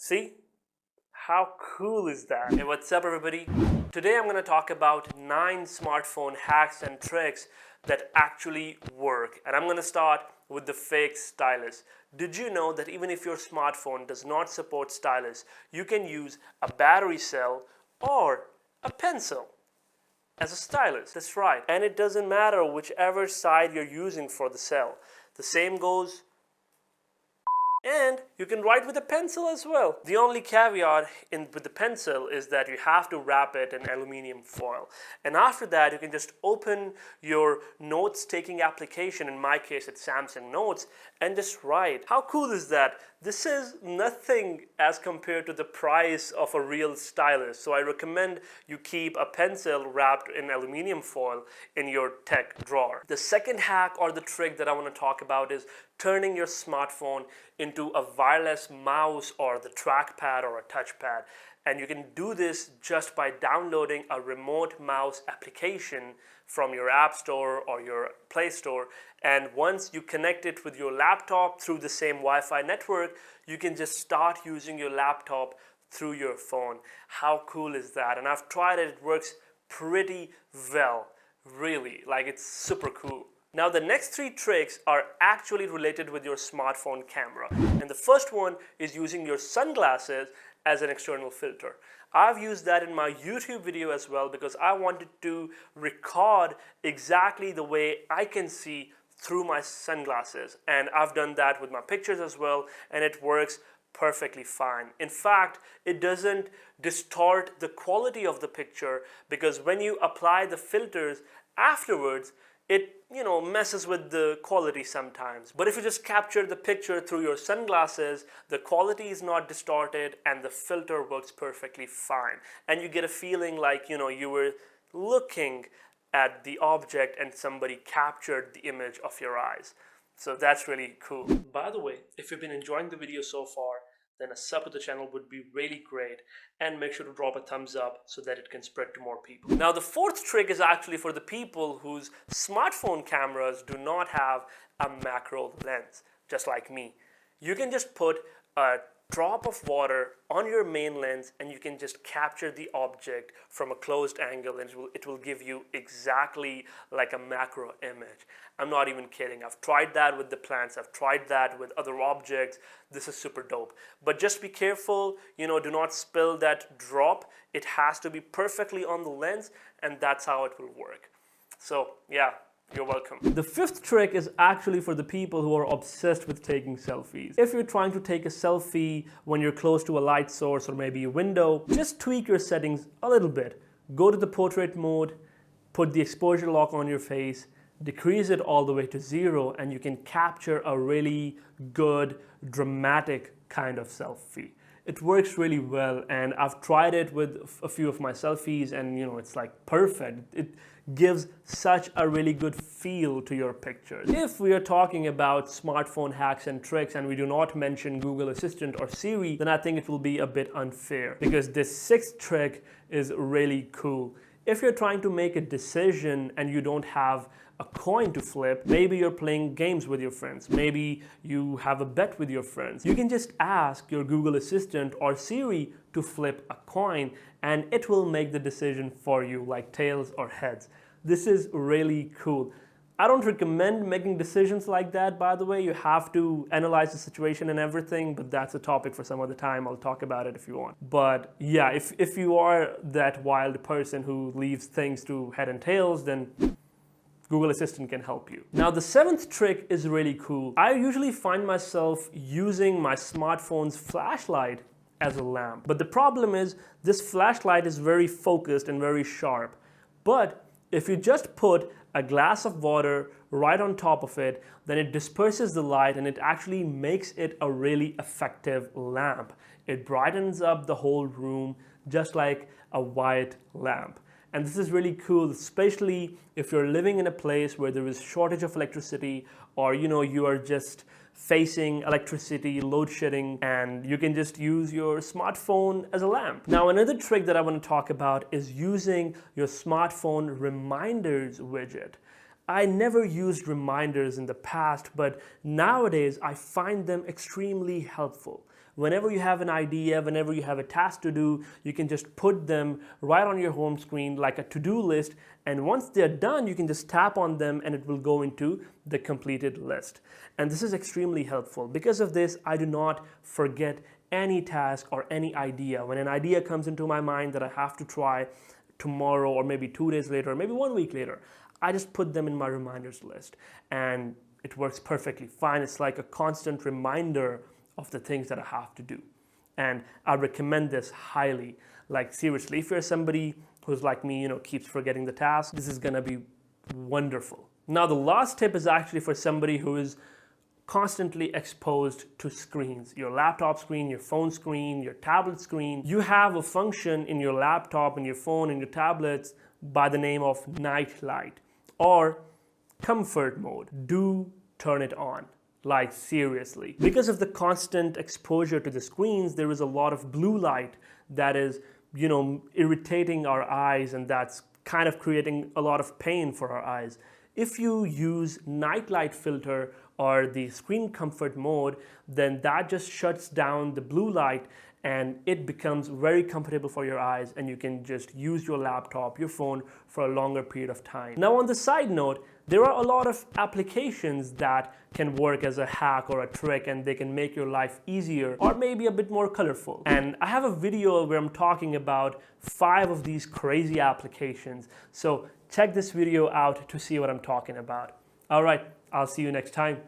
See? How cool is that? Hey, what's up everybody? Today I'm going to talk about 9 smartphone hacks and tricks that actually work. And I'm going to start with the fake stylus. Did you know that even if your smartphone does not support stylus, you can use a battery cell or a pencil as a stylus? That's right. And it doesn't matter whichever side you're using for the cell. The same goes. And you can write with a pencil as well. The only caveat with the pencil is that you have to wrap it in aluminum foil. And after that, you can just open your notes-taking application, in my case it's Samsung Notes, and just write. How cool is that? This is nothing as compared to the price of a real stylus. So I recommend you keep a pencil wrapped in aluminum foil in your tech drawer. The second hack or the trick that I want to talk about is turning your smartphone into a wireless mouse or the trackpad or a touchpad. And you can do this just by downloading a remote mouse application from your App Store or your Play Store. And once you connect it with your laptop through the same Wi-Fi network, you can just start using your laptop through your phone. How cool is that? And I've tried it, it works pretty well, really, like it's super cool. Now the next 3 tricks are actually related with your smartphone camera. And the first one is using your sunglasses as an external filter. I've used that in my YouTube video as well because I wanted to record exactly the way I can see through my sunglasses. And I've done that with my pictures as well, and it works perfectly fine. In fact, it doesn't distort the quality of the picture because when you apply the filters afterwards, it messes with the quality sometimes. But if you just capture the picture through your sunglasses, the quality is not distorted and the filter works perfectly fine. And you get a feeling like you were looking at the object and somebody captured the image of your eyes. So that's really cool. By the way, if you've been enjoying the video so far, then a sub to the channel would be really great, and make sure to drop a thumbs up so that it can spread to more people. Now the fourth trick is actually for the people whose smartphone cameras do not have a macro lens, just like me. You can just put a drop of water on your main lens and you can just capture the object from a closed angle, and it will give you exactly like a macro image. I'm not even kidding. I've tried that with the plants. I've tried that with other objects. This is super dope. But just be careful, do not spill that drop. It has to be perfectly on the lens, and that's how it will work. So yeah, you're welcome. The fifth trick is actually for the people who are obsessed with taking selfies. If you're trying to take a selfie when you're close to a light source or maybe a window, just tweak your settings a little bit. Go to the portrait mode, put the exposure lock on your face, decrease it all the way to 0, and you can capture a really good, dramatic kind of selfie. It works really well, and I've tried it with a few of my selfies, and it's like perfect. It gives such a really good feel to your pictures. If we are talking about smartphone hacks and tricks and we do not mention Google Assistant or Siri, then I think it will be a bit unfair because this 6th trick is really cool. If you're trying to make a decision and you don't have a coin to flip, maybe you're playing games with your friends, maybe you have a bet with your friends, you can just ask your Google Assistant or Siri to flip a coin and it will make the decision for you, like tails or heads. This is really cool. I don't recommend making decisions like that, by the way. You have to analyze the situation and everything, but that's a topic for some other time. I'll talk about it if you want. But yeah, if you are that wild person who leaves things to head and tails, then Google Assistant can help you. Now the 7th trick is really cool. I usually find myself using my smartphone's flashlight as a lamp. But the problem is this flashlight is very focused and very sharp. But if you just put a glass of water right on top of it, then it disperses the light and it actually makes it a really effective lamp. It brightens up the whole room just like a white lamp. And this is really cool, especially if you're living in a place where there is shortage of electricity, or you are just facing electricity load shedding, and you can just use your smartphone as a lamp. Now another trick that I want to talk about is using your smartphone reminders widget. I never used reminders in the past, but nowadays I find them extremely helpful. whenever you have an idea, whenever you have a task to do, you can just put them right on your home screen like a to-do list, and once they're done, you can just tap on them and it will go into the completed list. And this is extremely helpful. Because of this, I do not forget any task or any idea. When an idea comes into my mind that I have to try tomorrow or maybe 2 days later or maybe 1 week later, I just put them in my reminders list and it works perfectly fine. It's like a constant reminder of the things that I have to do. And I recommend this highly. Like seriously, if you're somebody who's like me, keeps forgetting the task, this is gonna be wonderful. Now the last tip is actually for somebody who is constantly exposed to screens. Your laptop screen, your phone screen, your tablet screen. You have a function in your laptop and your phone and your tablets by the name of night light or comfort mode. Do turn it on. Like seriously. Because of the constant exposure to the screens, there is a lot of blue light that is, irritating our eyes, and that's kind of creating a lot of pain for our eyes. If you use night light filter or the screen comfort mode, then that just shuts down the blue light and it becomes very comfortable for your eyes, and you can just use your laptop, your phone for a longer period of time. Now on the side note, there are a lot of applications that can work as a hack or a trick, and they can make your life easier or maybe a bit more colorful. And I have a video where I'm talking about 5 of these crazy applications. So check this video out to see what I'm talking about. All right, I'll see you next time.